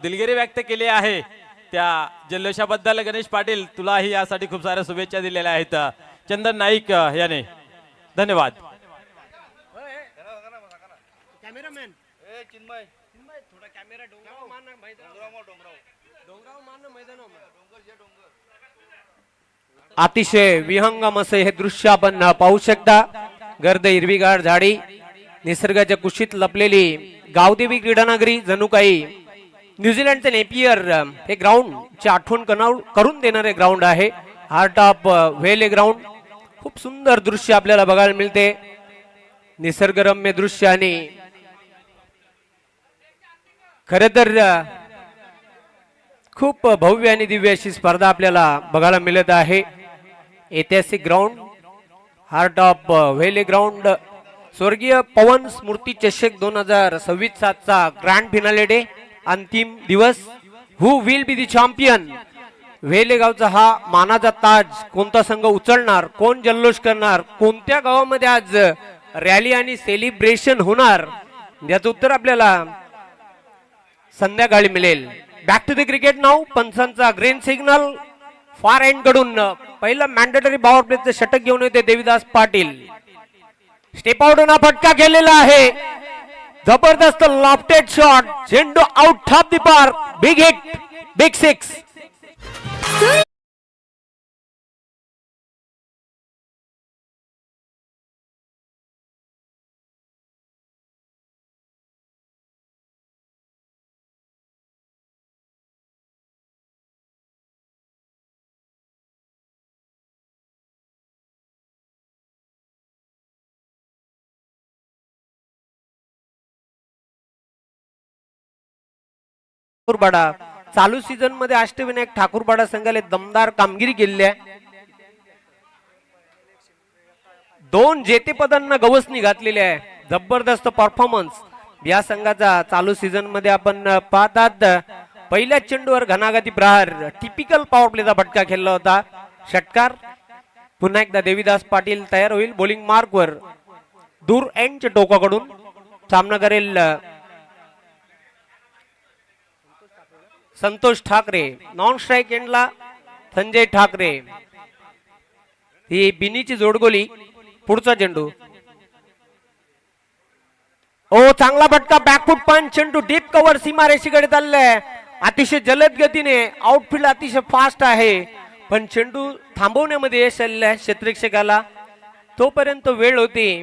दिलगिरी व्यक्त केली आहे त्या जल्लोषाबद्दल गणेश पाटील तुलाही यासाठी खूप साऱ्या शुभेच्छा दिलेल्या आहेत चंदन नाईक याने धन्यवाद। कॅमेरामॅन ए चिन्मय चिन्मय थोडा कॅमेरा डोंगराव मारना डोंगराव मारना मैदानावर अतिशय विहंगम असे हे दृश्य आपण पाहू शकता। गर्द हिरवीगार झाडी निसर्गाच्या कुशीत लपलेली गावदेवी क्रीडानगरी जणू काही न्यूझीलंडचे नेपियर हे ग्राउंड ची आठवण करून देणारे ग्राउंड आहे। हार्ट ऑफ व्हेल ग्राउंड खूप सुंदर दृश्य आपल्याला बघायला मिळते। निसर्गरम्य दृश्य आणि खरे तर खूप भव्य आणि दिव्य अशी स्पर्धा आपल्याला बघायला मिळत आहे। ऐतिहासिक ground heart of whale ground स्वर्गीय पवन स्मृती चषक 2026 चा ग्रँड फिनाले डे अंतिम दिवस। हु विल बी द चॅम्पियन व्हेले गावचा हा मानाचा ताज कोणता संघ उचलणार, कोण जल्लोष करणार, कोणत्या गावामध्ये आज रॅली आणि सेलिब्रेशन होणार याचं उत्तर आपल्याला संध्याकाळी मिळेल। बॅक टू द क्रिकेट नाव पंचांचा ग्रीन सिग्नल फार एंड कडून पहिला मॅन्डेटरी पॉवर प्लेचं षटक घेऊन येते देवीदास पाटील। स्टेप आउट होणार फटका केलेला आहे जबरदस्त लॉफ्टेड शॉट झेंडू out of the park big hit big six. Thakurpada चालू सीझन मध्ये अष्टविनायक ठाकूरपाडा संघाने दमदार कामगिरी केली आहे। 2 जेतेपदांना गवसणी घातलेली आहे। जबरदस्त परफॉर्मन्स या संघाचा चालू सीझन मध्ये आपण पाहतात। पहिल्या चेंडूवर घणाघाती प्रहार टिपिकल पॉवर प्लेचा फटका खेळला होता। षटकार पुन्हा एकदा देवीदास पाटील तयार होईल बॉलिंग मार्कवर दूर एंडच्या टोकाकडून सामना करेल संतोष ठाकरे। नॉन स्ट्राइक एंडला संजय ठाकरे। ही बिनीची जोडगोली पुढचा चेंडू ओ चांगला फटका बॅकफुट पंच चेंडू डीप कव्हर सीमारेषेकडे चाललाय। अतिशय जलद गतीने आउटफील्ड अतिशय फास्ट आहे पण चेंडू थांबवण्यामध्ये यश आलेलं क्षेत्ररक्षकाला। तोपर्यंत वेळ होती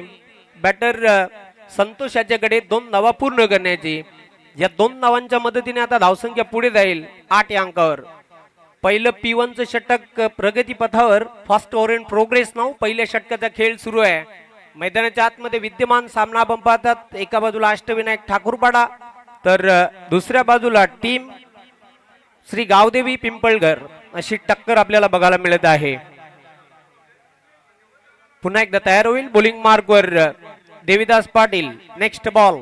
बॅटर संतोष याच्याकडे 2 धावा पूर्ण करण्याची। या 2 धावांच्या मदतीने आता धावसंख्या पुढे जाईल 8 अंकावर। पहिलं P1 चं षटक प्रगती पथावर फर्स्ट ओव्हर इन प्रोग्रेस नाव पहिल्या षटकाचा खेळ सुरू आहे। मैदानाच्या आतमध्ये विद्यमान सामना आपण पाहतात। एका बाजूला अष्टविनायक ठाकूरपाडा तर दुसऱ्या बाजूला टीम श्री गावदेवी पिंपळघर अशी टक्कर आपल्याला बघायला मिळत आहे। पुन्हा एकदा तयार होईल बॉलिंग मार्कवर देवीदास पाटील। नेक्स्ट बॉल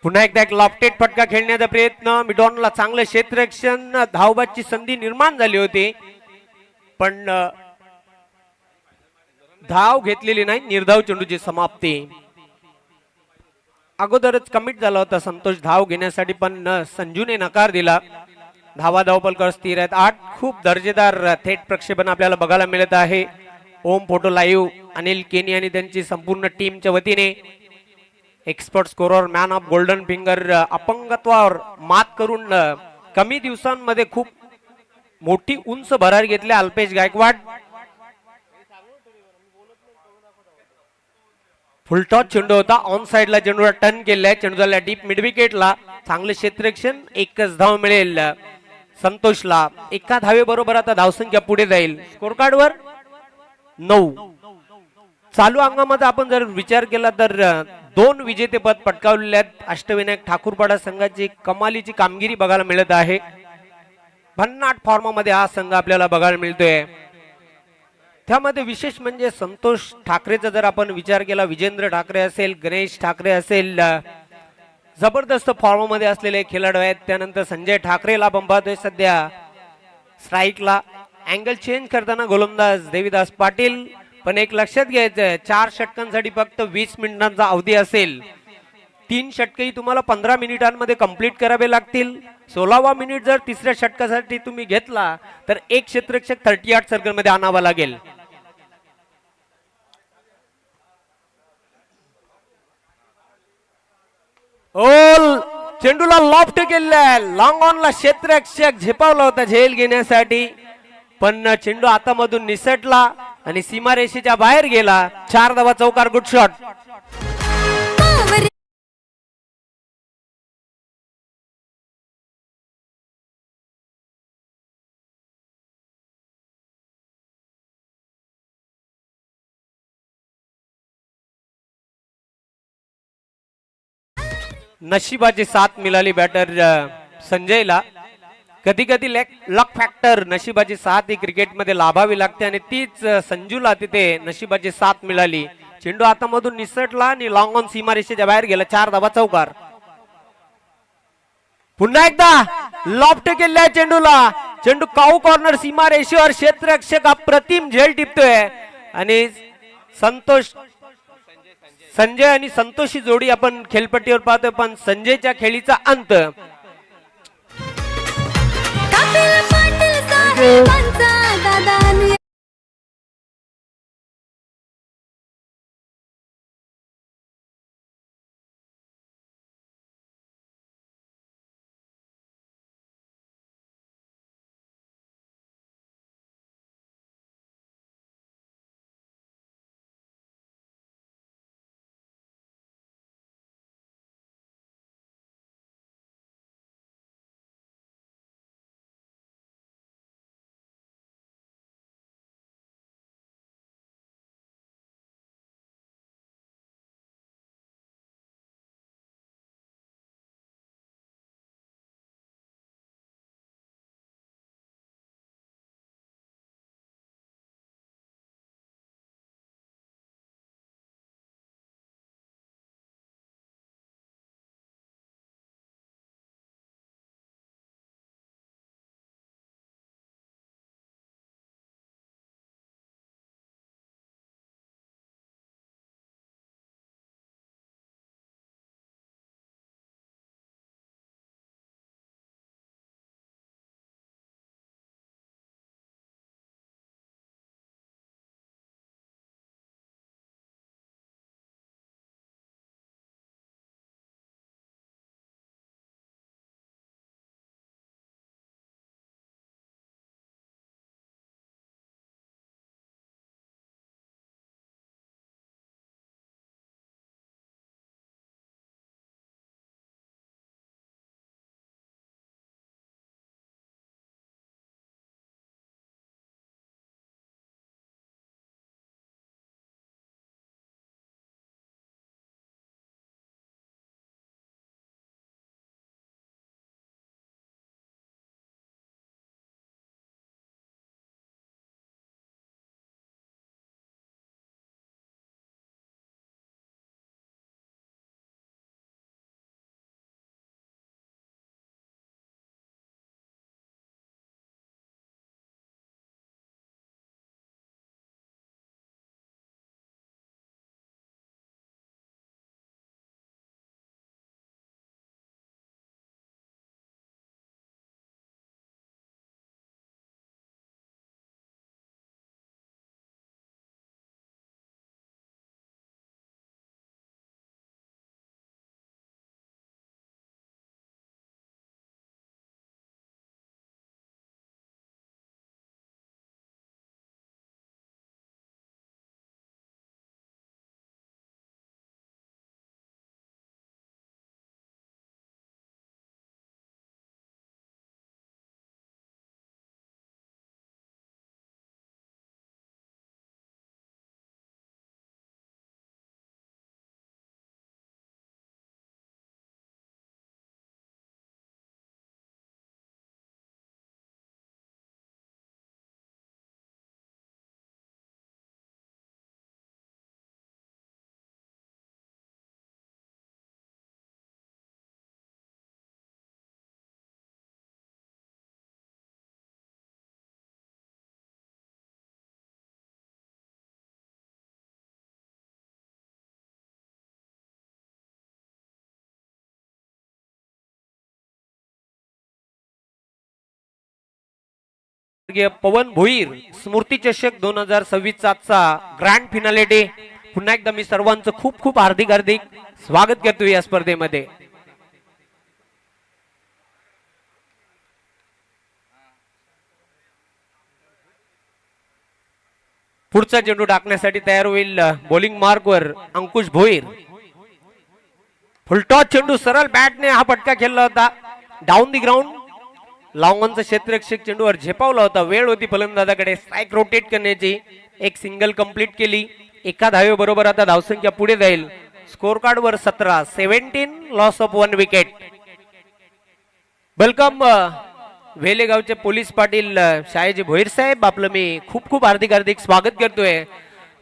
पुन्हा एकदा एक लॉफ्टेड फटका खेळण्याचा प्रयत्न मिडॉनला चांगलं क्षेत्ररक्षण धावबाची संधी निर्माण झाली होती पण धाव घेतलेली नाही। निर्धाव चेंडूची समाप्ती अगोदरच कमिट झाला होता संतोष धाव घेण्यासाठी पण संजूने नकार दिला। धावा धावपलकर स्थिर आहेत 8। खूप दर्जेदार थेट प्रक्षेपण आपल्याला बघायला मिळत आहे। ओम फोटो लाईव्ह अनिल केनी आणि त्यांची संपूर्ण टीमच्या वतीने expert scorer man of golden finger अपंगत्वावर मात करून कमी दिवसांमध्ये खूप मोठी उंच भरारी घेतली अल्पेश गायकवाड। फुलटॉस चेंडू होता ऑन साइडला चेंडूला टर्न केलाय। चेंडू झाला डीप मिड विकेटला चांगले क्षेत्ररक्षण 1च धाव मिळेल संतोषला। 1 धावेबरोबर आता धावसंख्या पुढे जाईल स्कोर कार्डवर 9। चालू अंगामध्ये आपण जर विचार केला तर 2 विजेतेपद पटकावलेले आहेत। अष्टविनायक ठाकूरपाडा संघाची कमालीची कामगिरी बघायला मिळत आहे। भन्नाट फॉर्ममध्ये हा संघ आपल्याला बघायला मिळतोय। त्यामध्ये विशेष म्हणजे संतोष ठाकरेचा जर आपण विचार केला विजेंद्र ठाकरे असेल गणेश ठाकरे असेल जबरदस्त फॉर्ममध्ये असलेले खेळाडू आहेत। त्यानंतर संजय ठाकरेला आपण पाहतोय सध्या स्ट्राइकला अँगल चेंज करताना गोलंदाज देवीदास पाटील पण एक लक्षात घ्यायचंय 4 षटकांसाठी फक्त 20 मिनिटांचा अवधी असेल. 3 षटकही तुम्हाला 15 मिनिटांमध्ये कंप्लीट करावे लागतील. 16वा मिनिट जर तिसऱ्या षटकासाठी तुम्ही घेतला तर एक क्षेत्ररक्षक 38 सर्कल मध्ये आणावा लागेल. चेंडूला लॉफ्ट केलाय. लॉंग ऑनला क्षेत्ररक्षक झेपावला होता झेल घेण्यासाठी, पण चेंडू हातामधून निसटला आणि सीमारेषेच्या बाहेर गेला. 4 धावा चौकार. Good shot. नशिबाची साथ मिळाली बॅटर संजयला. कधी कधी लक फॅक्टर नशिबाची साथ ही क्रिकेटमध्ये लाभावी लागते आणि तीच संजूला तिथे नशिबाची साथ मिळाली. चेंडू हातामधून निसटला आणि लॉंग ऑन सीमारेषेच्या बाहेर गेला. 4 धावा चौकार. पुन्हा एकदा लॉफ्ट केल्या चेंडूला. चेंडू काऊ कॉर्नर सीमारेषेवर. क्षेत्ररक्षक अप्रतिम झेल टिपतोय आणि संजय आणि संतोषी जोडी आपण खेळपट्टीवर पाहतोय, पण संजयच्या खेळीचा अंत. पवन भोईर स्मृती चषक 2026 चा ग्रँड फिनाले डे. पुन्हा एकदा मी सर्वांचं खूप खूप हार्दिक स्वागत करतो या स्पर्धेमध्ये. पुढचा चेंडू टाकण्यासाठी तयार होईल बॉलिंग मार्कवर अंकुश भोईर. फुलटॉस चेंडू सरळ बॅटने हा फटका खेळला होता डाऊन दी ग्राउंड. लॉंगॉनचा क्षेत्ररक्षक चेंडूवर झेपावला होता. वेळ होती फलंदाजाकडे स्ट्राइक रोटेट करण्याची. एक सिंगल कंप्लीट केली. एका धावे बरोबर आता धावसंख्या पुढे जाईल. स्कोर कार्ड वर 17 लॉस ऑफ 1 विकेट. वेलकम वेलेगावचे पोलीस पाटील शाळेचे भोईर साहेब, आपलं मी खूप खूप हार्दिक स्वागत करतोय.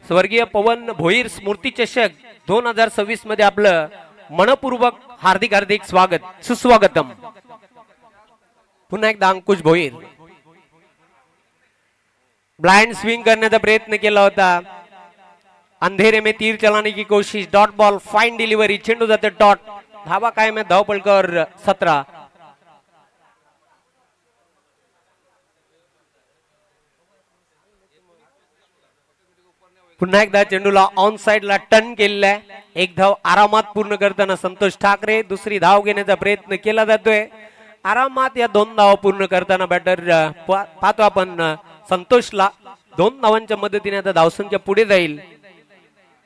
स्वर्गीय पवन भोईर स्मृती चषक 2026 मध्ये आपलं मनपूर्वक हार्दिक स्वागत, सुस्वागतम. पुन्हा एकदा अंकुश भोईर ब्लाइंड स्विंग करण्याचा प्रयत्न केला होता. अंधेरे में तीर चलाने की कोशिश. डॉट बॉल, फाइन डिलिव्हरी, चेंडू जाते डॉट. धावा कायम आहे धावपळकर 17. पुन्हा एकदा चेंडूला ऑन साइडला टर्न केलेला आहे. एक धाव आरामात पूर्ण करताना संतोष ठाकरे. दुसरी धाव घेण्याचा प्रयत्न केला जातोय आरामात. या 2 धावा पूर्ण करताना बॅटर पाहतो आपण संतोषला. 2 धावांच्या मदतीने आता धावसंख्या पुढे जाईल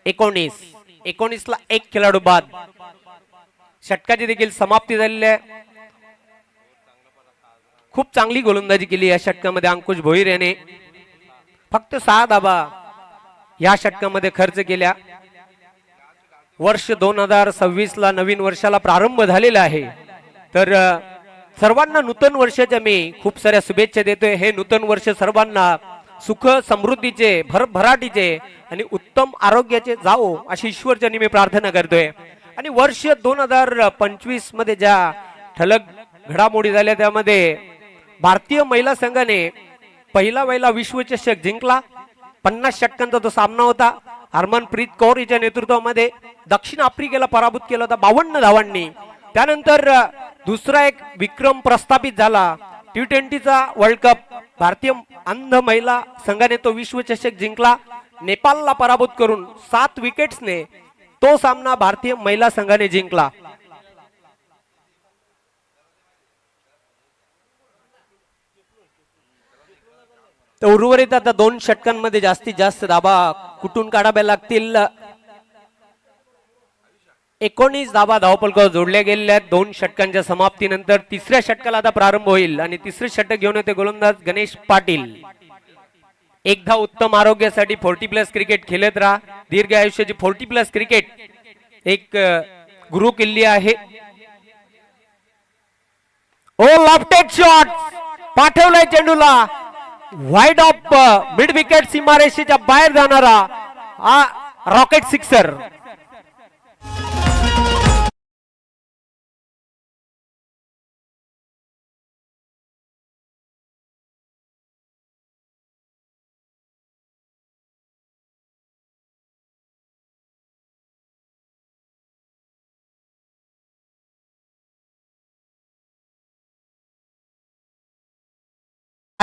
19 ला 1 खेळाडू बाद. षटकाची देखील समाप्ती झालेली आहे. खूप चांगली गोलंदाजी केली या षटकामध्ये अंकुश भोईर याने. फक्त 6 धावा या षटकामध्ये खर्च केल्या. वर्ष 2026 ला नवीन वर्षाला प्रारंभ झालेला आहे. तर सर्वांना नूतन वर्षाच्या मी खूप साऱ्या शुभेच्छा देतोय. हे नूतन वर्ष सर्वांना सुख समृद्धीचे, भरभराटीचे आणि उत्तम आरोग्याचे जावो अशी ईश्वरचरणी मी प्रार्थना करतोय. आणि वर्ष 2025 मध्ये ज्या ठळक घडामोडी झाल्या त्यामध्ये भारतीय महिला संघाने पहिला विश्वचषक जिंकला. 50 षटकांचा तो सामना होता. हरमनप्रीत कौर हिच्या नेतृत्वामध्ये दक्षिण आफ्रिकेला पराभूत केला होता 52 धावांनी. त्यानंतर दुसरा एक विक्रम प्रस्थापित झाला. T20चा वर्ल्ड कप भारतीय अंध महिला संघाने तो विश्वचषक जिंकला. नेपाळला पराभूत करून 7 विकेट्सने तो सामना भारतीय महिला संघाने जिंकला. तर उर्वरित आता 2 षटकांमध्ये जास्तीत जास्त धाबा कुठून काढाव्या लागतील. 19 धाबा धावपलकावर जोडल्या गेलेल्या आहेत 2 षटकांच्या समाप्तीनंतर. तिसऱ्या षटकाला आता प्रारंभ होईल आणि तिसरे षटक घेऊन येते गोलंदाज गणेश पाटील. एक धाव उत्तम आरोग्यासाठी 40+ क्रिकेट खेळत राहा. दीर्घ आयुष्याची 40+ क्रिकेट एक गुरु किल्ली आहे. ओ लॉफ्टेड शॉट पाठवलाय चेंडूला वाईड ऑफ मिड विकेट सीमारेषेच्या बाहेर जाणारा हा रॉकेट सिक्सर.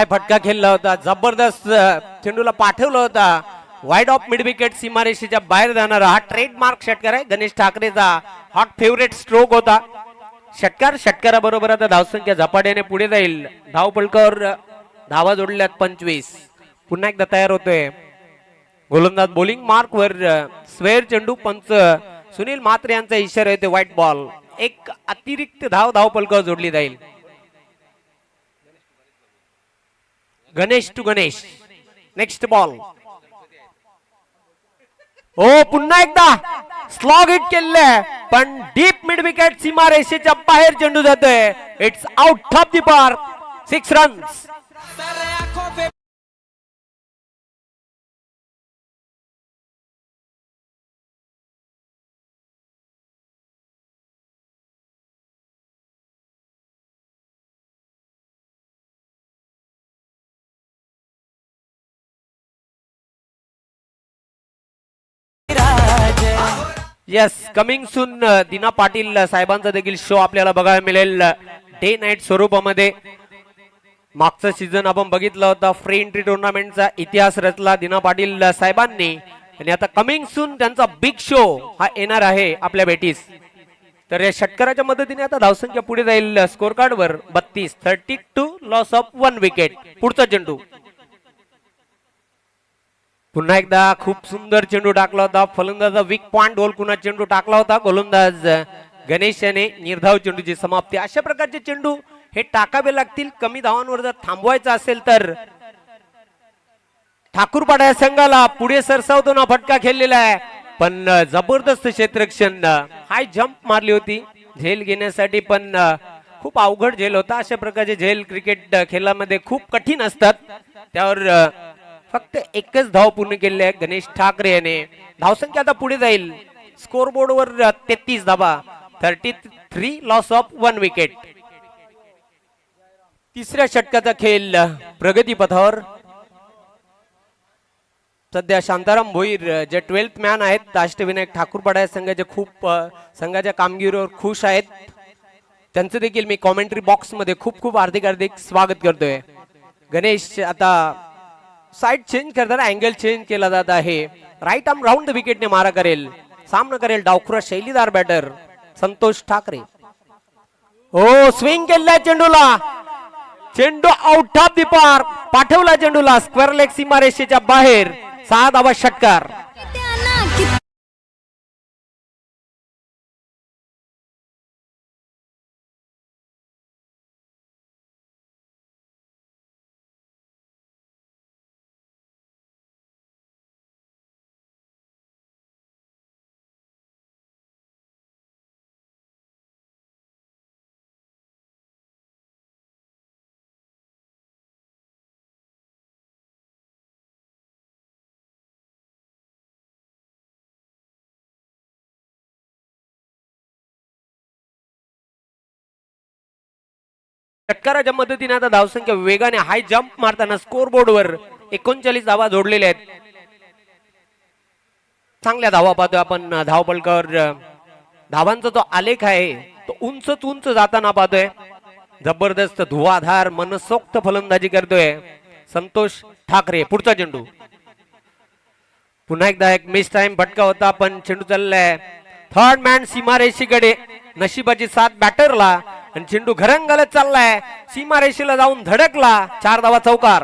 फटका खेळला होता. जबरदस्त चेंडूला पाठवला होता वाईड ऑफ मिड विकेट सीमारेषेच्या बाहेर जाणारा हा ट्रेडमार्क षटकार आहे. गणेश ठाकरेचा हॉट फेवरेट स्ट्रोक होता. षटकाराबरोबर आता धावसंख्या झपाट्याने पुढे जाईल. धावपळकावर धावा जोडल्यात 25. पुन्हा एकदा तयार होतोय गोलंदाज बॉलिंग मार्क वर. स्वेअर चेंडू पंच सुनील म्हात्रे यांचा इशारा येतो व्हाईट बॉल. एक अतिरिक्त धावपळकावर जोडली जाईल. Ganesh to Ganesh. Next ball. ओ पुन्हा एकदा स्लॉग हिट केले पण डीप मिड विकेट सीमारेषेच्या बाहेर चेंडू जातोय. It's out of the park. 6 runs. Yes, coming soon दिना पाटील साहेबांचा देखील शो आपल्याला बघायला मिळेल डे नाईट स्वरूपामध्ये. मागचं सीझन आपण बघितलं होतं फ्री एंट्री टुर्नामेंटचा इतिहास रचला दिना पाटील साहेबांनी आणि आता कमिंग सून त्यांचा बिग शो हा येणार आहे आपल्या भेटीस. तर या षटकाराच्या मदतीने आता धावसंख्या पुढे जाईल स्कोर कार्ड वर 32 लॉस ऑफ 1 विकेट. पुढचा चेंडू पुन्हा एकदा खूप सुंदर चेंडू टाकला होता. फलंदाजा वीक पॉइंट ओळखून चेंडू टाकला होता. गोलंदाज गणेश याने निर्धाव चेंडूची समाप्ती. अशा प्रकारचे चेंडू हे टाकावे लागतील कमी धावांवर जर थांबवायचं असेल तर. ठाकूरपाडा या संघाला पुढे सरसावतो फटका खेळलेला आहे पण जबरदस्त क्षेत्ररक्षण हाय जंप मारली होती झेल घेण्यासाठी पण खूप अवघड झेल होता. अशा प्रकारचे झेल क्रिकेट खेळामध्ये खूप कठीण असतात. त्यावर फक्त एकच धाव पूर्ण केली आहे गणेश ठाकरे याने. धावसंख्या आता पुढे जाईल स्कोर बोर्ड वर 33 धावा. 33 लॉस ऑफ 1 विकेट. तिसऱ्या षटकाचा खेळ प्रगती पथावर. सध्या शांताराम भोईर जे 12th मॅन आहेत अष्टविनायक ठाकूरपाडा संघाचे खूप संघाच्या कामगिरीवर खुश आहेत. त्यांचं देखील मी कॉमेंट्री बॉक्स मध्ये खूप खूप हार्दिक स्वागत करतोय. गणेश आता साइड चेंज करताना अँगल चेंज केला जात आहे. राईट आर्म राऊंड द विकेटने मारा करेल. सामना करेल डावखुरा शैलीदार बॅटर संतोष ठाकरे. हो स्विंग केला चेंडूला. चेंडू आउट ऑफ द पार्क. पाठवला चेंडूला स्क्वेअर लेग सीमारेषेच्या बाहेर. 6 धावा षटकार. षटकाराच्या मदतीने आता धावसंख्या वेगाने हाय जंप मारताना स्कोर बोर्ड वर 39 धावा जोडलेल्या आहेत. चांगल्या धावा पाहतोय आपण धावपलकावर. धावांचा जो आलेख आहे तो उंच जाताना पाहतोय. जबरदस्त धुवाधार मनसोक्त फलंदाजी करतोय संतोष ठाकरे. पुढचा चेंडू पुन्हा एकदा एक मिस टाइम फटका होता पण चेंडू चाललाय थर्ड मॅन सीमारेषेकडे. नशिबाची साथ बॅटरला आणि चेंडू घरंगलत चाललाय. सीमारेषेला जाऊन धडकला. 4 धावा चौकार.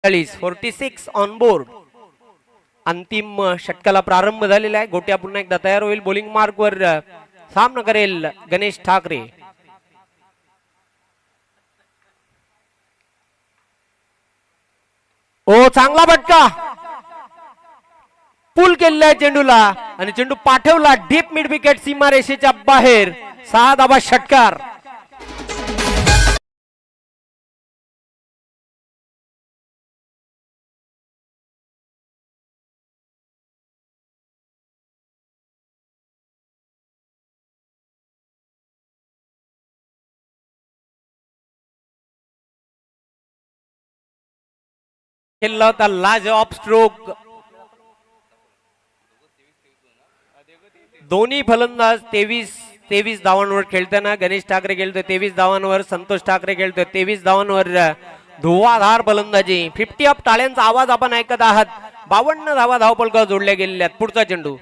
46 ऑन बोर्ड. अंतिम षटकाला प्रारंभ झालेला आहे. गोट्या पुन्हा एकदा तयार होईल. बॉलिंग मार्क वर सामना करेल गणेश ठाकरे. ओ चांगला फटका, पुल केलेला चेंडूला आणि चेंडू पाठवला डीप मिड विकेट सीमारेषेच्या बाहेर. 6 धावा षटकार. खेळला होता लाज ऑफ स्ट्रोक. दोन्ही फलंदाज 23 धावांवर खेळताना गणेश ठाकरे खेळतोय 23 धावांवर, संतोष ठाकरे खेळतोय 23 धावांवर. धुवाधार फलंदाजी. 50 अप टाळ्यांचा आवाज आपण ऐकत आहात. 52 धावा धावपलका जोडल्या गेलेल्या आहेत. पुढचा चेंडू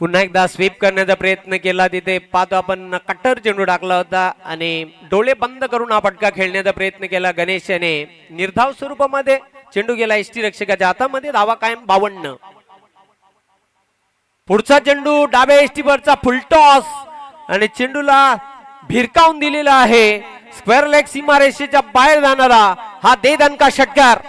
पुन्हा एकदा स्वीप करण्याचा प्रयत्न केला. तिथे पाहतो आपण कट्टर चेंडू टाकला होता आणि डोळे बंद करून हा फटका खेळण्याचा प्रयत्न केला गणेश याने. निर्धाव स्वरूपामध्ये चेंडू गेला एसटी रक्षकाच्या हातामध्ये. धावा कायम 52. पुढचा चेंडू डाव्या एसटी वरचा फुलटॉस आणि चेंडूला भिरकावून दिलेला आहे. स्क्वेअर लेग सीमारेषेच्या बाहेर जाणारा हा दे दणका षटकार.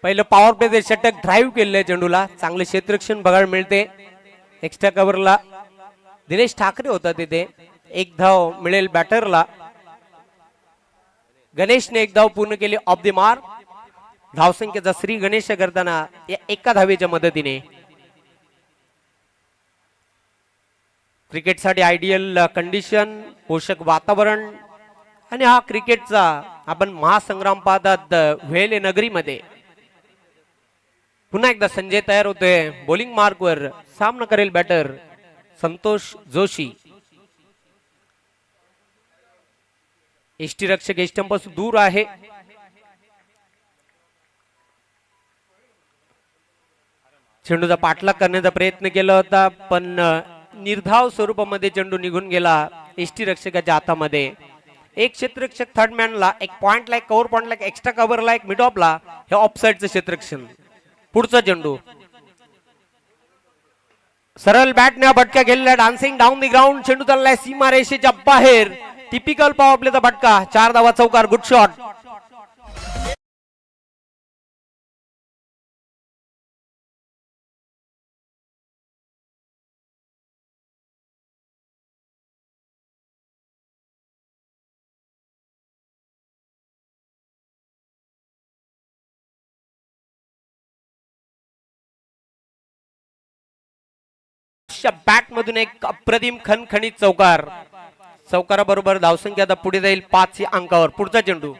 पहिलं पॉवर प्ले षटक ड्राईव्ह केलेलं आहे चेंडूला, चांगलं क्षेत्ररक्षण बघायला मिळते. एक्स्ट्रा कव्हरला दिनेश ठाकरे होता तिथे. एक धाव मिळेल बॅटरला. गणेशने एक धाव पूर्ण केली ऑफ द मार्क. धावसंख्येचा श्री गणेश करताना या एका धावेच्या मदतीने. क्रिकेटसाठी आयडियल कंडिशन, पोषक वातावरण आणि हा क्रिकेटचा आपण महासंग्राम पाहतात व्हेले नगरीमध्ये. पुन्हा एकदा संजय तयार होतोय बॉलिंग मार्कवर. सामना करेल बॅटर संतोष जोशी. यष्टीरक्षक यष्टंपासून दूर आहे. चेंडूचा पाठलाग करण्याचा प्रयत्न केला होता पण निर्धाव स्वरूपामध्ये चेंडू निघून गेला यष्टीरक्षकाच्या हातामध्ये. एक क्षेत्ररक्षक थर्ड मॅनला, एक पॉइंटला, एक कव्हर पॉइंटला, एक एक्स्ट्रा कव्हरला, एक मिड ऑफला, हे ऑफसाइडचं क्षेत्ररक्षण. पुढचा चेंडू सरळ बॅटने भटका गेलेला. Dancing down the ground. चेंडू चाललाय सीमा रेषेच्या बाहेर. टिपिकल पॉवर प्लेचा भटका. 4 धावा चौकार. Good shot. बॅट मधून एक अप्रतिम खणखणीत चौकार. चौकाराबरोबर धावसंख्या आता पुढे जाईल 5 या अंकावर. पुढचा चेंडू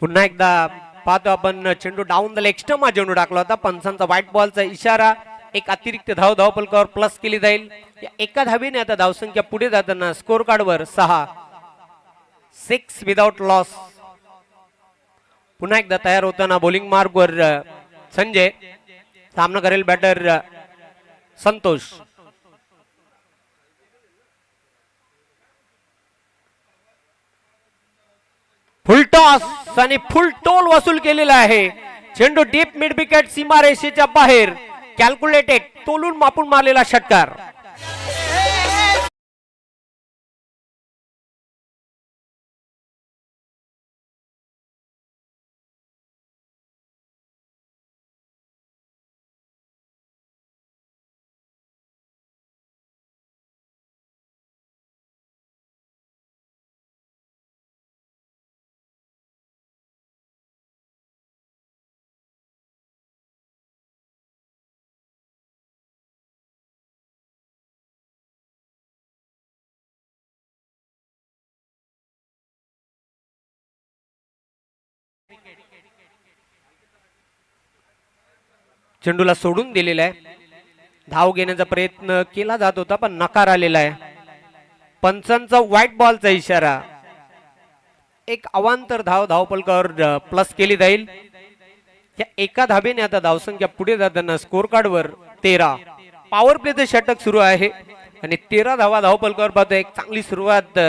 पुन्हा एकदा पाहतो आपण. चेंडू डाऊन द लेग स्टंप हा चेंडू टाकला होता. पंचांचा व्हाईट बॉलचा इशारा. एक अतिरिक्त धाव धावफलकावर प्लस केली जाईल. या एका धावेने आता धावसंख्या पुढे जाताना स्कोर कार्डवर 6 विदाउट लॉस. पुन्हा एकदा तयार होताना बॉलिंग मार्कवर संजय. सामना करेल बॅटर संतोष. फुल टॉस आणि फुल टोल वसूल केलेला आहे. चेंडू डीप मिड विकेट सीमारेषेच्या बाहेर. कॅल्क्युलेटेड, तोलून मापून मारलेला षटकार. चेंडूला सोडून दिलेला आहे. धाव घेण्याचा प्रयत्न केला जात होता पण नकार आलेला आहे. पंचांचा व्हाईट बॉलचा इशारा. एक अवांतर धाव धावफलकावर प्लस केली जाईल. या एका धावेने आता धावसंख्या पुढे जाताना स्कोर कार्डवर 13. पॉवर प्लेचं षटक सुरू आहे आणि 13 धावा धावफलकावर पाहतो. एक चांगली सुरुवात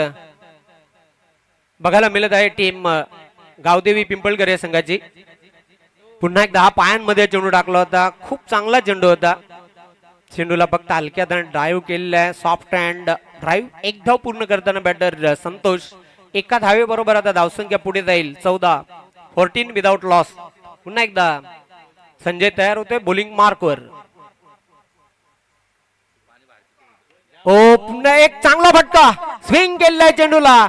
बघायला मिळत आहे टीम गावदेवी पिंपळकर या संघाची. पुन्हा एकदा हा पायांमध्ये चेंडू टाकला होता. खूप चांगला चेंडू होता. चेंडूला फक्त हलक्यात ड्राईव्ह केलेला आहे. Soft hand drive. एक धाव पूर्ण करताना बॅटर संतोष. एका धावेबरोबर आता धावसंख्या पुढे जाईल 14 विदाउट लॉस. पुन्हा एकदा संजय तयार होते बॉलिंग मार्कवर. पुन्हा एक चांगला फटका. स्विंग केलेला आहे चेंडूला.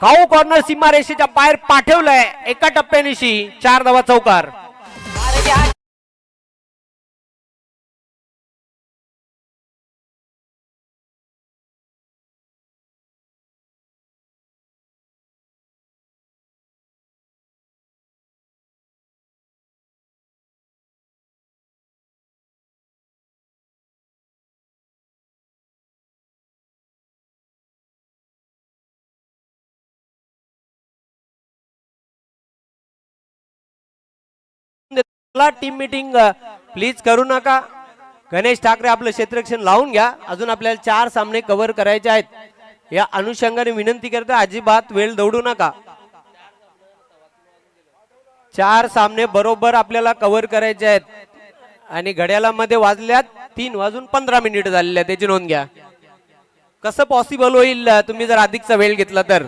काऊ कॉर्नर सीमारेषेच्या बाहेर पाठवलंय. एका टप्प्यानिशी 4 धावा चौकार. टीम मीटिंग प्लीज करू नका. गणेश ठाकरे आपलं क्षेत्ररक्षण लावून घ्या. अजून आपल्याला 4 सामने कव्हर करायचे आहेत. या अनुषंगाने विनंती करतो अजिबात वेळ दौडू नका. 4 सामने बरोबर आपल्याला कव्हर करायचे आहेत आणि घड्याळामध्ये वाजल्यात 3:15 झालेले आहेत. त्याची नोंद घ्या. कसं पॉसिबल होईल तुम्ही जर अधिकचा वेळ घेतला तर.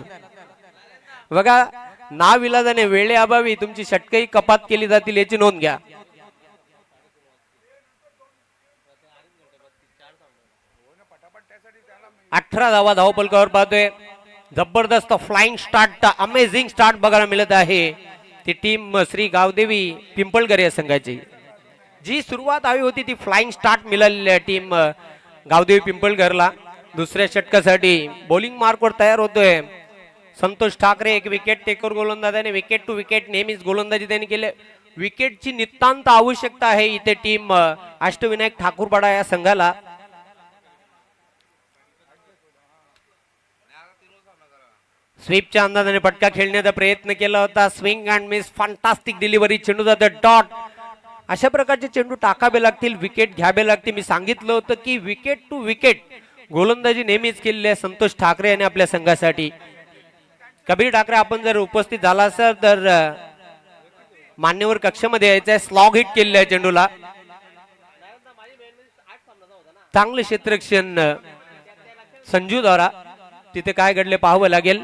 बघा नाविलाजाने वेळेअभावी तुमची षटकही कपात केली जातील याची नोंद घ्या. 18 धावा धावपलकावर पाहतोय. जबरदस्त फ्लाइंग स्टार्ट, अमेझिंग स्टार्ट बघायला मिळत आहे. ती टीम श्री गावदेवी पिंपळकर या संघाची. जी सुरुवात हवी होती ती फ्लाइंग स्टार्ट मिळालेली आहे टीम गावदेवी पिंपळकरला. दुसऱ्या षटकासाठी बॉलिंग मार्कवर तयार होतोय संतोष ठाकरे. एक विकेट टेकर गोलंदाज आणि विकेट टू विकेट नेहमीच गोलंदाजी त्यांनी केले. विकेटची नितांत आवश्यकता आहे इथे टीम अष्टविनायक ठाकूरपाडा या संघाला. स्वीपच्या अंदाजाने पटका खेळण्याचा प्रयत्न केला होता. Swing and miss, fantastic delivery, चेंडू जातो डॉट. अशा प्रकारचे चेंडू टाकावे लागतील, विकेट घ्यावे लागतील. मी सांगितलं होतं की विकेट टू विकेट गोलंदाजी नेहमीच केलेली आहे संतोष ठाकरे यांनी आपल्या संघासाठी. कबीर ठाकरे आपण जर उपस्थित झाला असाल तर मान्यवर कक्षामध्ये यायचं आहे. स्लॉग हिट केलेलं आहे चेंडूला. चांगले क्षेत्ररक्षण संजू द्वारा. तिथे काय घडले पाहावं लागेल.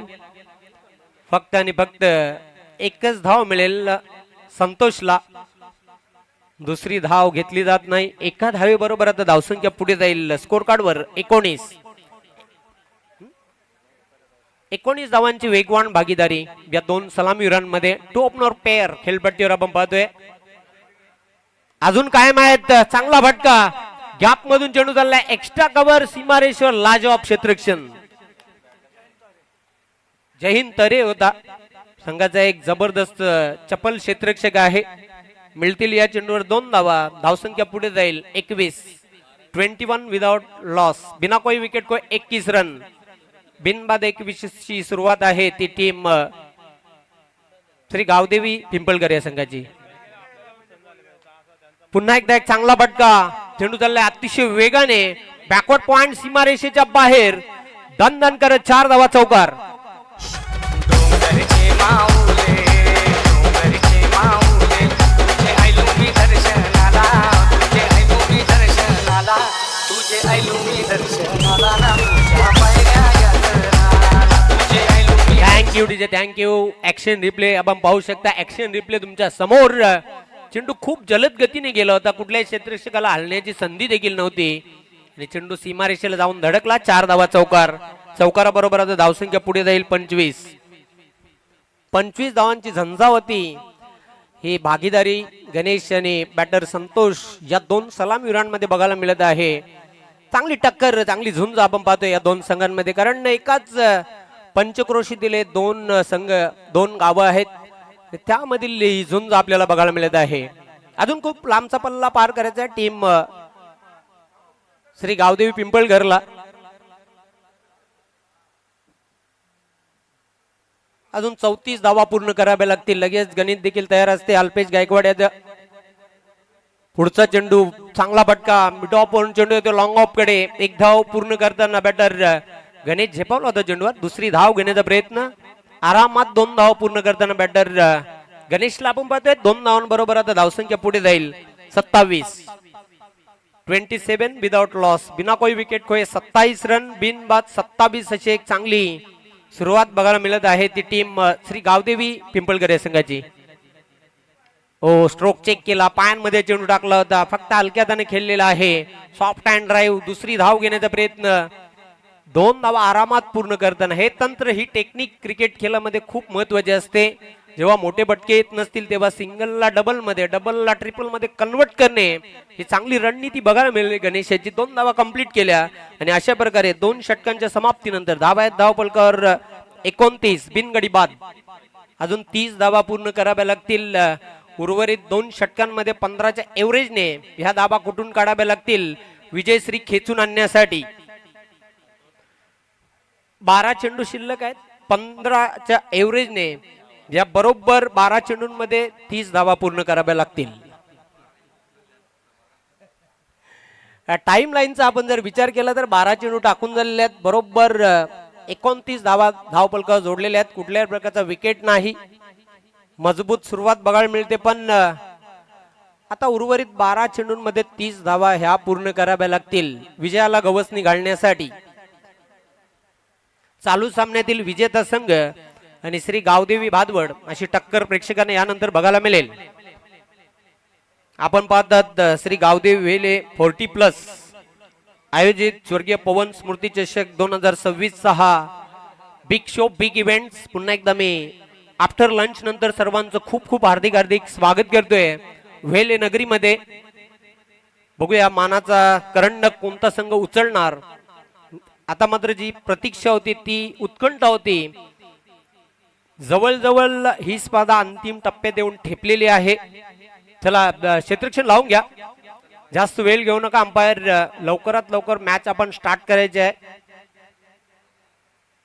फक्त आणि फक्त एकच धाव मिळेल संतोषला. दुसरी धाव घेतली जात नाही. एका धावे बरोबर आता धावसंख्या पुढे जाईल स्कोर कार्डवर. 19 धावांची वेगवान भागीदारी या दोन सलामीवीरांमध्ये. टू ओपनर पेअर खेळपट्टीवर आपण पाहतोय. अजून कायम आहेत. चांगला फटका, गॅप मधून चेंडू चाललाय. एक्स्ट्रा कव्हर सीमारेश्वर, लाजवाब क्षेत्ररक्षण. जयहिंद तरे होता संघाचा एक जबरदस्त चपल क्षेत्ररक्षक आहे. मिळतील या चेंडूवर 2 धावा. धावसंख्या पुढे जाईल 21 विदाउट लॉस. बिना कोई विकेट को 21 रन. बिनबाद 21 ची सुरुवात आहे ती टीम श्री गावदेवी पिंपळकर या संघाची. पुन्हा एकदा एक चांगला फटका, चेंडू चाललाय अतिशय वेगाने. बॅकवर्ड पॉइंट सीमारेषेच्या बाहेर. दन दन करत 4 धावा चौकार. Thank you DJ, thank you. Action replay आपण पाहू शकता. ऍक्शन रिप्ले तुमच्या समोर. चेंडू खूप जलद गतीने गेला होता. कुठल्याही क्षेत्ररक्षकाला हलण्याची संधी देखील नव्हती आणि चेंडू सीमारेषेला जाऊन धडकला. 4 धावा चौकार. चौकाराबरोबर आता धावसंख्या पुढे जाईल 25 धावांची झंझावती ही भागीदारी गणेश आणि बॅटर संतोष या दोन सलामीवीरांमध्ये बघायला मिळत आहे. चांगली टक्कर, चांगली झुंज आपण पाहतोय या दोन संघांमध्ये. कारण एकाच पंचक्रोशीतील 2 संघ, 2 गावं आहेत. त्यामधील ही झुंज आपल्याला बघायला मिळत आहे. अजून खूप लांबचा पल्ला पार करायचा आहे टीम श्री गावदेवी पिंपळकरला. अजून 34 धावा पूर्ण कराव्या लागतील. लगेच गणित देखील तयार असते. अल्पेश गायकवाड याचा पुढचा चेंडू, चांगला फटका, मिड ऑफ चेंडू येतो लॉंग ऑफ कडे. 1 धाव पूर्ण करताना बॅटर गणेश झेपावला होता चेंडूवर. दुसरी धाव घेण्याचा प्रयत्न. आरामात 2 धाव पूर्ण करताना बॅटर गणेशला आपण पाहतोय 2 धावांबरोबर आता धावसंख्या पुढे जाईल 27 विदाउट लॉस. बिना कोई विकेट खोए 27 रन. बिनबाद 27 अशी एक चांगली सुरुवात बघायला मिळत आहे ती टीम श्री गावदेवी पिंपळकर या संघाची. ओ, स्ट्रोक चेक केला, पायांमध्ये चेंडू टाकला होता. फक्त हलक्याताने खेळलेला आहे. Soft hand drive. दुसरी धाव घेण्याचा प्रयत्न. 2 धावा आरामात पूर्ण करताना. हे तंत्र, ही टेक्निक क्रिकेट खेळामध्ये खूप महत्वाची असते. जेव्हा मोठे फटके येत नसतील तेव्हा सिंगलला डबलमध्ये, डबलला ट्रिपलमध्ये कन्वर्ट करणे ही चांगली रणनीती बघायला मिळाली गणेशाची. 2 धावा कंप्लीट केल्या आणि अशा प्रकारे 2 षटकांच्या समाप्तीनंतर धावा आहेत धावपलकावर 29 बिनगडी बाद. अजून 30 धावा पूर्ण कराव्या लागतील. उर्वरित 2 षटकांमध्ये 15च्या एव्हरेजने ह्या धावा कुठून काढाव्या लागतील विजयश्री खेचून आणण्यासाठी. 12 चेंडू शिल्लक आहेत. 15च्या एव्हरेजने या बरोबर 12 चेंडूंमध्ये 30 धावा पूर्ण कराव्या लागतील. टाइम लाईनचा आपण जर विचार केला तर 12 चेंडू टाकून झालेले आहेत. बरोबर 29 धावा धावपलकावर जोडलेल्या आहेत. कुठल्याही प्रकारचा विकेट नाही. मजबूत सुरुवात बघायला मिळते. पण आता उर्वरित 12 चेंडूंमध्ये 30 धावा ह्या पूर्ण कराव्या लागतील विजयाला गवसणी घालण्यासाठी. चालू सामन्यातील विजेता संघ आणि श्री गावदेवी भादवड अशी टक्कर प्रेक्षकांना यानंतर बघायला मिळेल. आपण पाहतात श्री गावदेवी वेले 40+ आयोजित स्वर्गीय पवन स्मृती चषक 2026 हा बिग शो बिग इव्हेंट्स. पुन्हा एकदा मी आफ्टर लंच नंतर सर्वांचं खूप खूप हार्दिक स्वागत करतोय वेले नगरीमध्ये. बघूया मानाचा करंडक कोणता संघ उचलणार. आता मात्र जी प्रतीक्षा होती ती उत्कंठा होती. जवळजवळ ही स्पर्धा अंतिम टप्प्यात येऊन ठेपलेली आहे. चला क्षेत्ररक्षण लावून घ्या, जास्त वेळ घेऊ नका. अंपायर लवकरात लवकर मॅच आपण स्टार्ट करायचे आहे.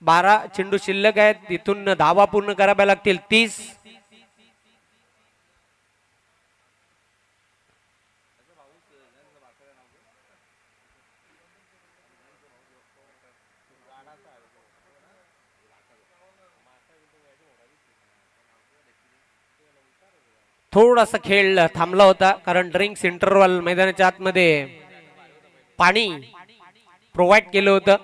12 चेंडू शिल्लक आहेत, तिथून धावा पूर्ण कराव्या लागतील 30. थोडासा खेळ थांबला होता कारण ड्रिंक्स इंटरवल मैदानाच्या आतमध्ये पाणी प्रोव्हाइड केलं होतं.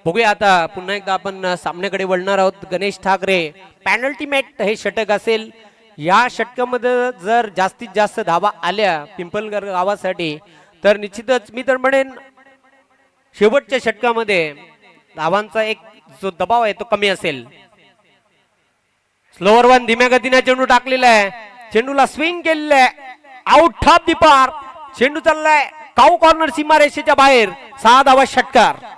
बघूया आता पुन्हा एकदा आपण सामन्याकडे वळणार आहोत. गणेश ठाकरे पॅनल्टी मॅट हे षटक असेल. या षटकामध्ये जर जास्तीत जास्त धावा आल्या पिंपलगर गावासाठी तर निश्चितच मी तर म्हणेन शेवटच्या षटकामध्ये धावांचा एक जो दबाव आहे तो कमी असेल. स्लोअर वन धीम्या गतीने चेंडू टाकलेला आहे. चेंडूला स्विंग केलेलं आहे. आउट ठाप दीपार. चेंडू चाललाय काऊ कॉर्नर सीमारेषेच्या बाहेर. 6 धावा षटकार.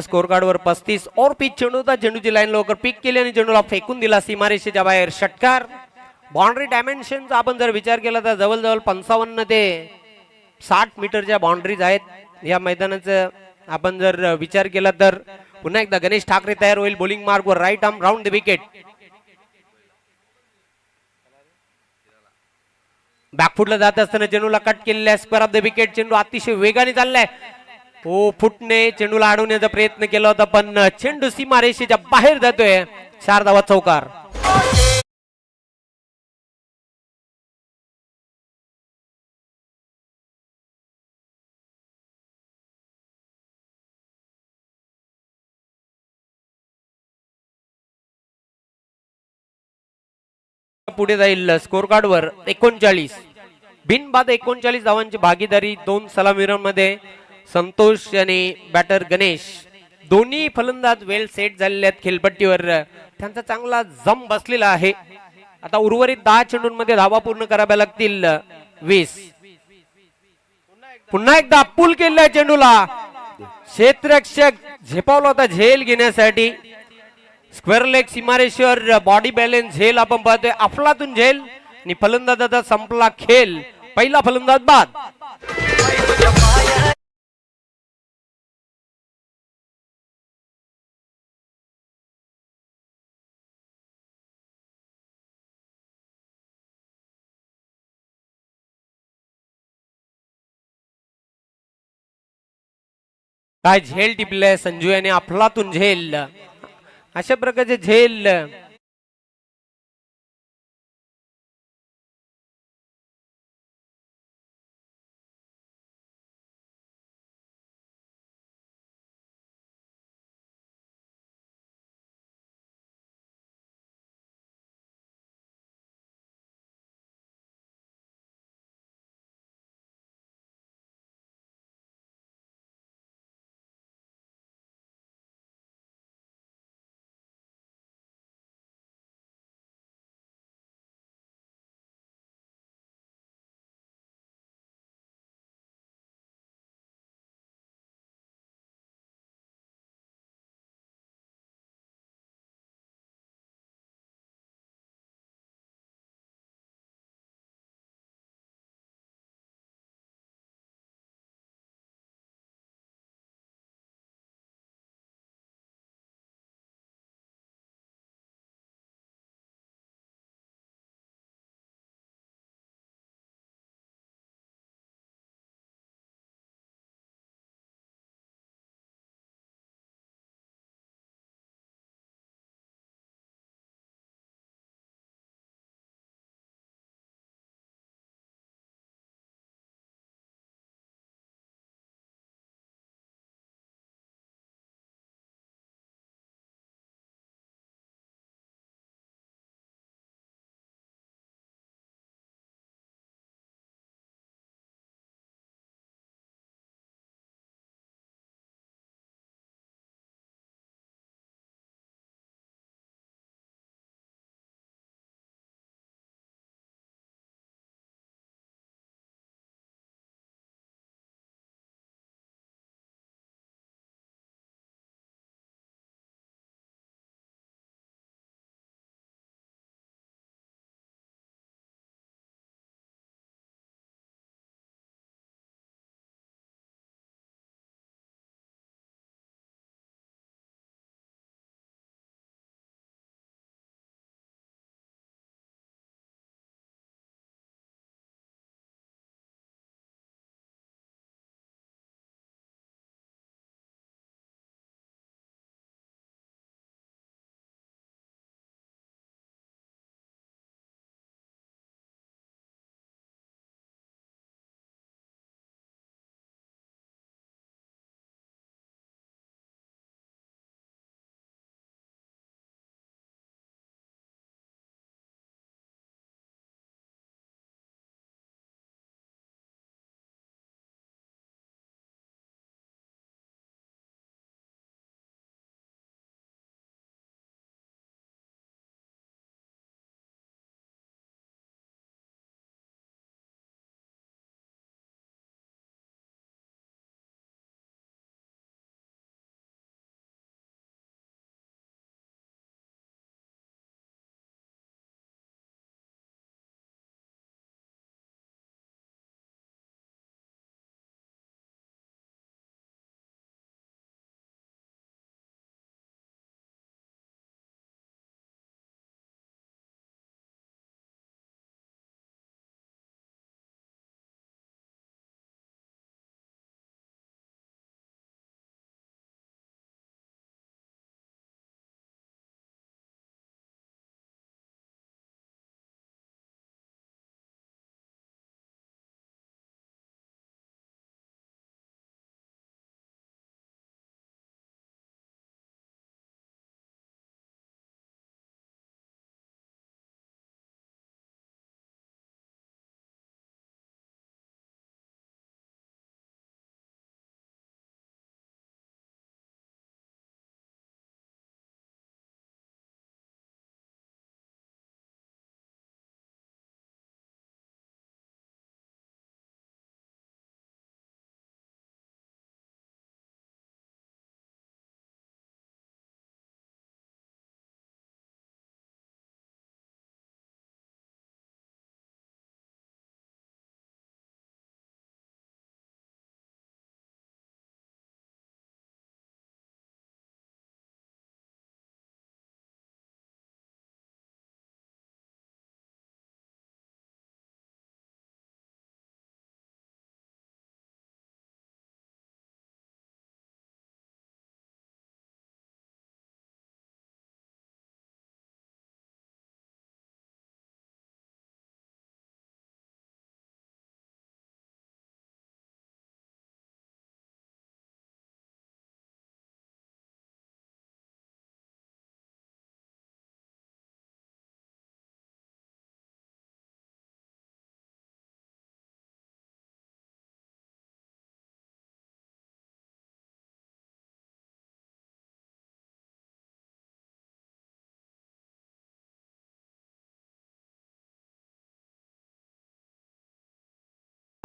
स्कोर कार्ड वर 35 और पिच चेंडू होता. चेंडूची लाईन लवकर पिक केली आणि चेंडूला फेकून दिला सीमारेषेच्या बाहेर. षटकार. बाउंड्री डायमेन्शनचा आपण जर विचार केला तर जवळजवळ 55 ते 60 मीटरच्या बाउंड्रीज आहेत या मैदानाचं. आपण जर विचार केला तर पुन्हा एकदा गणेश ठाकरे तयार होईल बॉलिंग मार्कवर. Right arm round the wicket. बॅकफुटला जात असताना चेंडूला कट केलेला स्क्वेअर ऑफ द विकेट. चेंडू अतिशय वेगाने चाललाय. ओ फुटने चेंडूला अडवण्याचा प्रयत्न केला होता पण चेंडू सीमारेषेच्या बाहेर जातोय. 4 धावा चौकार. पुढे जाईल स्कोर कार्ड वर 39 बिनबाद 39 धावांची भागीदारी. 2 सलामीरांमध्ये संतोष आणि बॅटर गणेश. दोन्ही फलंदाज वेल सेट झालेले आहेत खेळपट्टीवर. त्यांचा चांगला जम बसलेला आहे. आता उर्वरित 10 चेंडूंमध्ये धावा पूर्ण कराव्या लागतील 20. पुन्हा एकदा पुल केलेला चेंडूला. क्षेत्ररक्षक झेपावला होता झेल घेण्यासाठी. स्क्वेअर लेग सीमारेषेवर बॉडी बॅलन्स झेल आपण पाहतोय. अफलातून झेल आणि फलंदाजाचा संपला खेळ. पहिला फलंदाज बाद. काय झेल टिपलाय संजू याने. अफलातून झेल. अशा प्रकारचे झेल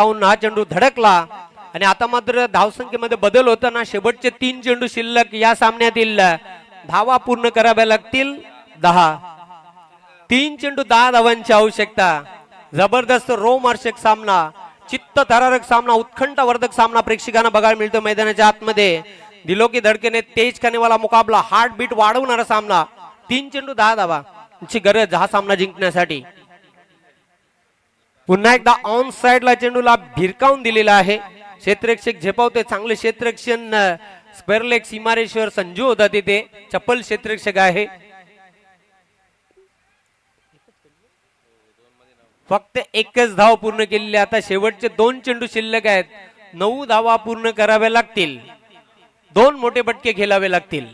जाऊन हा चेंडू धडकला आणि आता मात्र धावसंख्येमध्ये बदल होताना शेवटचे 3 चेंडू शिल्लक या सामन्यातील धावा पूर्ण कराव्या लागतील 10. 3 चेंडू 10 धावांची आवश्यकता. जबरदस्त रोमहर्षक सामना, चित्तथरारक सामना, उत्कंठावर्धक सामना प्रेक्षकांना बघायला मिळतो मैदानाच्या आतमध्ये. दिलो की धडकेने तेज करने वाला मुकाबला, हार्ट बीट वाढवणारा सामना. 3 चेंडू 10 धावांची गरज हा सामना जिंकण्यासाठी. पुन्हा एकदा ऑन साइडला चेंडूला भिरकावून दिलेला आहे. क्षेत्ररक्षक झेपावते, चांगले क्षेत्ररक्षण स्क्वेअरलेग सीमारेश्वर संजू होता तिथे, चप्पल क्षेत्ररक्षक आहे. फक्त एकच धाव पूर्ण केलेली. आता शेवटचे 2 चेंडू शिल्लक आहेत. 9 धावा पूर्ण कराव्या लागतील. 2 मोठे बटके खेळावे लागतील.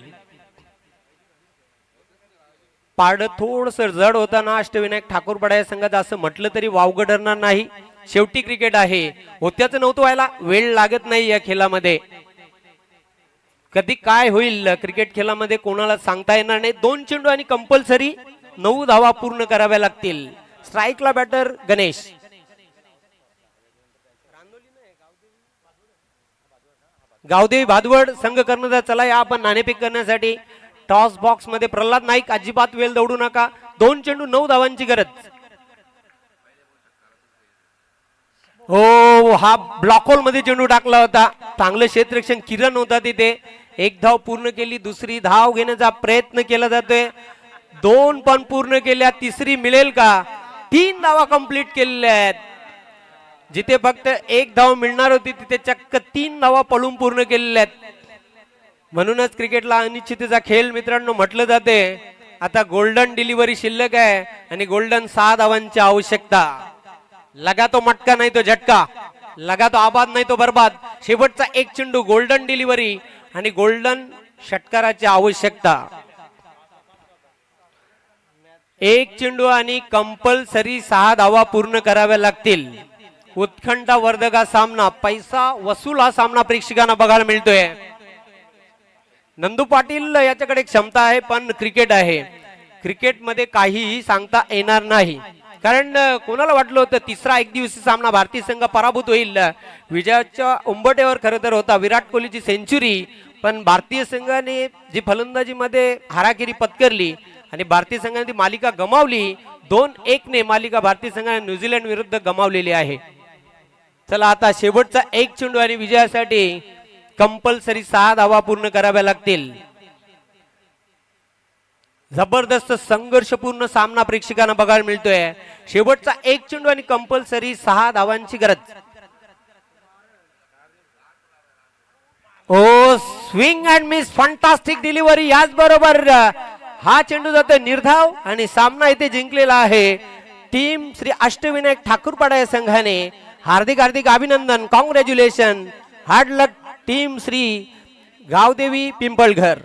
पारड थोडस जड होताना अष्टविनायक ठाकूरपाडा या संघात असं म्हटलं तरी वावगं ठरणार नाही. शेवटी क्रिकेट आहे, होत्याचं नव्हतं व्हायला, वेळ लागत नाही या खेळामध्ये. कधी काय होईल क्रिकेट खेळामध्ये कोणाला सांगता येणार नाही. 2 चेंडू आणि कंपल्सरी 9 धावा पूर्ण कराव्या लागतील. स्ट्राईकला बॅटर गणेश. गावदेवी भादवड संघ कर्णधार, चला या आपण नाणेफेक करण्यासाठी. टॉस बॉक्स मध्ये प्रल्हाद नाईक, अजिबात वेळ दौडू नका. 2 चेंडू 9 धावांची गरज. हो, हा ब्लॉक होल मध्ये चेंडू टाकला होता. चांगलं क्षेत्ररक्षण किरण होता तिथे. 1 धाव पूर्ण केली. दुसरी धाव घेण्याचा प्रयत्न केला जातोय. 2 पण पूर्ण केल्या. तिसरी मिळेल का? 3 धावा कंप्लीट केलेल्या आहेत. जिथे फक्त 1 धाव मिळणार होती तिथे चक्क 3 धावा पळून पूर्ण केलेल्या आहेत. म्हणूनच क्रिकेटला अनिश्चिततेचा खेळ मित्रांनो म्हटलं जाते. आता गोल्डन डिलिव्हरी शिल्लक आहे आणि गोल्डन 6 धावांची आवश्यकता. लगा तो मटका नाही तो झटका, लगा तो आबाद नाही तो बर्बाद. शेवटचा 1 चेंडू, गोल्डन डिलिव्हरी आणि गोल्डन षटकाराची आवश्यकता. 1 चेंडू आणि कंपल्सरी 6 धावा पूर्ण कराव्या लागतील. उत्कंठावर्धक हा सामना, पैसा वसूल हा सामना प्रेक्षकांना बघायला मिळतोय. नंदू पाटील याच्याकडे क्षमता आहे, पण क्रिकेट आहे. क्रिकेटमध्ये काहीही सांगता येणार नाही. कारण कोणाला वाटलं होतं तिसरा एकदिवसीय सामना भारतीय संघ पराभूत होईल. विजयाच्या उंबरठ्यावर खरं तर होता विराट कोहलीची सेंचुरी, पण भारतीय संघाने जी फलंदाजीमध्ये हाराकिरी पत्करली आणि भारतीय संघाने ती मालिका गमावली. 2-1 ने मालिका भारतीय संघाने न्यूझीलंड विरुद्ध गमावलेली आहे. चला आता शेवटचा 1 चेंडू आणि विजयासाठी कंपल्सरी 6 धावा पूर्ण कराव्या लागतील. जबरदस्त संघर्षपूर्ण सामना प्रेक्षकांना बघायला मिळतोय. शेवटचा 1 चेंडू आणि कंपल्सरी 6 धावांची गरज. Oh, swing and miss, fantastic delivery. याच बरोबर हा चेंडू जातोय निर्धाव आणि सामना इथे जिंकलेला आहे टीम श्री अष्टविनायक ठाकूरपाडा या संघाने. हार्दिक हार्दिक अभिनंदन, कॉंग्रॅच्युलेशन, हार्ड लक टीम श्री गावदेवी पिंपळघर.